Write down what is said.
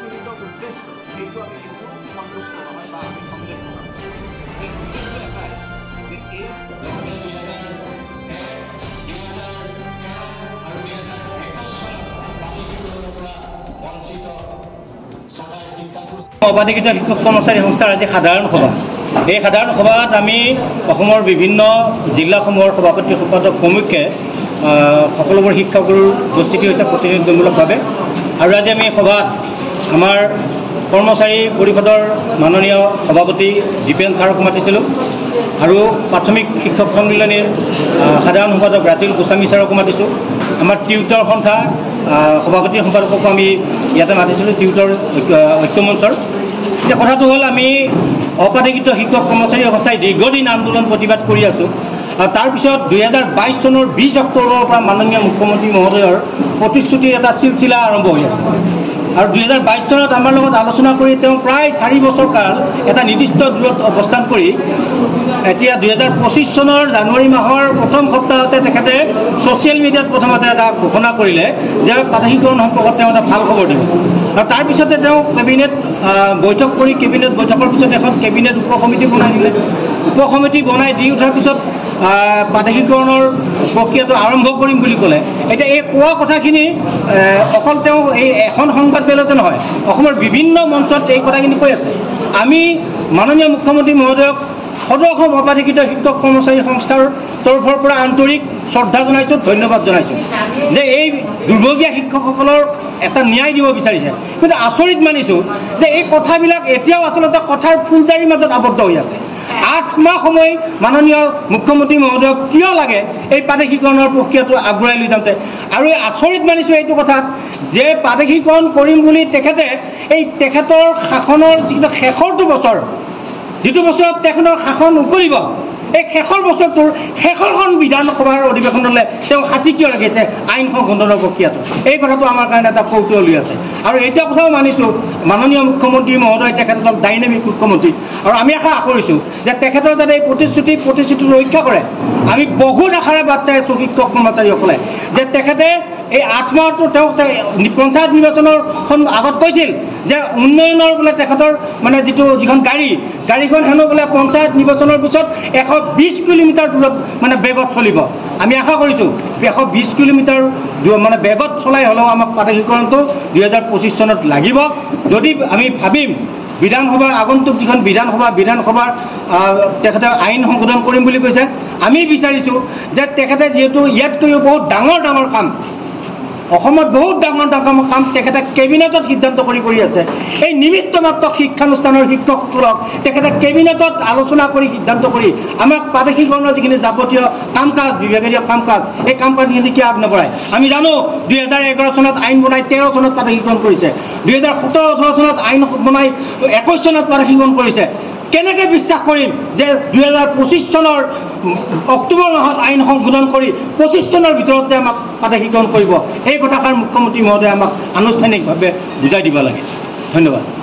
নিহিত উদ্দেশ্য সেইটো আমি কিন্তু সন্তুষ্ট নহয় বা আমি সন্দেহ নকৰোঁ। সেই উদ্দেশ্য এটাই যে এই অবাধিকৃত শিক্ষক কৰ্মচাৰী সংস্থাৰ আজি সাধাৰণ সভা। এই সাধাৰণ সভাত আমি অসমৰ বিভিন্ন জিলাসমূহৰ সভাপতি সম্পাদক প্ৰমুখ্যে সকলোবোৰ শিক্ষকৰ উপস্থিতি হৈছে প্ৰতিনিধিত্বমূলকভাৱে। আৰু আজি আমি সভাত আমাৰ কৰ্মচাৰী পৰিষদৰ মাননীয় সভাপতি দীপেন ছাৰক মাতিছিলোঁ আৰু প্ৰাথমিক শিক্ষক সন্মিলনীৰ সাধাৰণ সম্পাদক ৰাতুল গোস্বামী ছাৰকো মাতিছোঁ। আমাৰ টিউটৰ সন্থা সভাপতি সম্পাদককো আমি ইয়াতে মাতিছিলোঁ, টিউটৰ ঐক্যমঞ্চৰ। এতিয়া কথাটো হ'ল আমি অবাধিকৃত শিক্ষক কৰ্মচাৰী অৱস্থাই দীৰ্ঘদিন আন্দোলন প্ৰতিবাদ কৰি আছোঁ। আৰু তাৰপিছত 2022 চনৰ 20 অক্টোবৰৰ পৰা মাননীয় মুখ্যমন্ত্ৰী মহোদয়ৰ প্ৰতিশ্ৰুতিৰ এটা চিলচিলা আৰম্ভ হৈ আছে। আৰু 2022 চনত আমাৰ লগত আলোচনা কৰি তেওঁ প্ৰায় 4 বছৰ কাল এটা নিৰ্দিষ্ট দূৰত অৱস্থান কৰি এতিয়া 2025 চনৰ জানুৱাৰী মাহৰ প্ৰথম সপ্তাহতে তেখেতে ছ'চিয়েল মিডিয়াত প্ৰথমতে এটা ঘোষণা কৰিলে যে প্ৰাদেশিকৰণ সম্পৰ্কত তেওঁ এটা ভাল খবৰ দিব। আৰু তাৰপিছতে তেওঁ কেবিনেট বৈঠক কৰি কেবিনেট বৈঠকৰ পিছত এখন কেবিনেট উপ কমিটি বনাই দিলে। উপ কমিটি বনাই দি উঠাৰ পিছত প্ৰাদেশিকৰণৰ প্ৰক্ৰিয়াটো আৰম্ভ কৰিম বুলি ক'লে। এতিয়া এই কোৱা কথাখিনি অকল তেওঁ এই এখন সংবাদ মেলতে নহয়, অসমৰ বিভিন্ন মঞ্চত এই কথাখিনি কৈ আছে। আমি মাননীয় মুখ্যমন্ত্ৰী মহোদয়ক সদৌ অসম অবাধিকৃত শিক্ষক কৰ্মচাৰী সংস্থাৰ তৰফৰ পৰা আন্তৰিক শ্ৰদ্ধা জনাইছোঁ, ধন্যবাদ জনাইছোঁ যে এই দুৰ্ভগীয়া শিক্ষকসকলৰ এটা ন্যায় দিব বিচাৰিছে। কিন্তু আচৰিত মানিছোঁ যে এই কথাবিলাক এতিয়াও আচলতে কথাৰ ফুলজাৰিৰ মাজত আবদ্ধ হৈ আছে। 8 মাহ সময় মাননীয় মুখ্যমন্ত্ৰী মহোদয়ক কিয় লাগে এই প্ৰাদেশিকৰণৰ প্ৰক্ৰিয়াটো আগুৱাই লৈ যাওঁতে? আৰু আচৰিত মানিছোঁ এইটো কথাত যে প্ৰাদেশিকৰণ কৰিম বুলি তেখেতৰ শাসনৰ যিটো শেষৰটো বছৰ, যিটো বছৰত তেখেতৰ শাসন উকলিব, এই শেষৰ বছৰটোৰ শেষৰখন বিধানসভাৰ অধিৱেশনলৈ তেওঁ সাঁচি কিয় ৰাখিছে আইন সংশোধনৰ প্ৰক্ৰিয়াটো? এই কথাটো আমাৰ কাৰণে এটা কৌতূহলী আছে। আৰু এতিয়া কথাও মানিছোঁ মাননীয় মুখ্যমন্ত্ৰী মহোদয় তেখেত এজন ডাইনামিক মুখ্যমন্ত্ৰী। আৰু আমি আশা কৰিছোঁ যে তেখেতৰ যাতে এই প্ৰতিশ্ৰুতি ৰক্ষা কৰে। আমি বহুত আশাৰে বাট চাই আছোঁ শিক্ষক কৰ্মচাৰীসকলে যে তেখেতে এই 8 মাহটো তেওঁ পঞ্চায়ত নিৰ্বাচনৰ আগত কৈছিল যে উন্নয়নৰ বোলে তেখেতৰ মানে যিখন গাড়ীখন হেনো বোলে পঞ্চায়ত নিৰ্বাচনৰ পিছত 120 কিলোমিটাৰ দূৰত মানে বেগত চলিব। আমি আশা কৰিছোঁ 120 কিলোমিটাৰ মানে বেগত চলাই হ'লেও আমাক প্ৰাদেশিকৰণটো 2025 চনত লাগিব। যদি আমি ভাবিম বিধানসভাৰ আগন্তুক যিখন বিধানসভাৰ তেখেতে আইন সংশোধন কৰিম বুলি কৈছে, আমি বিচাৰিছোঁ যে তেখেতে যিহেতু ইয়াতকৈও বহুত ডাঙৰ কাম, অসমত বহুত ডাঙৰ কাম তেখেতে কেবিনেটত সিদ্ধান্ত কৰি আছে। এই নিমিত্ত মাত্ৰ শিক্ষানুষ্ঠানৰ শিক্ষকসকলক তেখেতে কেবিনেটত আলোচনা কৰি সিদ্ধান্ত কৰি আমাক প্ৰাদেশিকৰণৰ যিখিনি যাৱতীয় কাম কাজ, বিভাগীয় কাম কাজ, এই কাম কাজখিনি কিয় আগ নবঢ়ায়? আমি জানো 2011 চনত আইন বনাই 13 চনত প্ৰাদেশিকৰণ কৰিছে, 2017-18 চনত আইন বনাই 21 চনত প্ৰাদেশিকৰণ কৰিছে। কেনেকৈ বিশ্বাস কৰিম যে 2025 চনৰ অক্টোবৰ মাহত আইন সংশোধন কৰি 25 চনৰ ভিতৰত যে আমাক প্ৰাদেশিকৰণ কৰিব? এই কথাষাৰ মুখ্যমন্ত্ৰী মহোদয়ে আমাক আনুষ্ঠানিকভাৱে বুজাই দিব লাগে। ধন্যবাদ।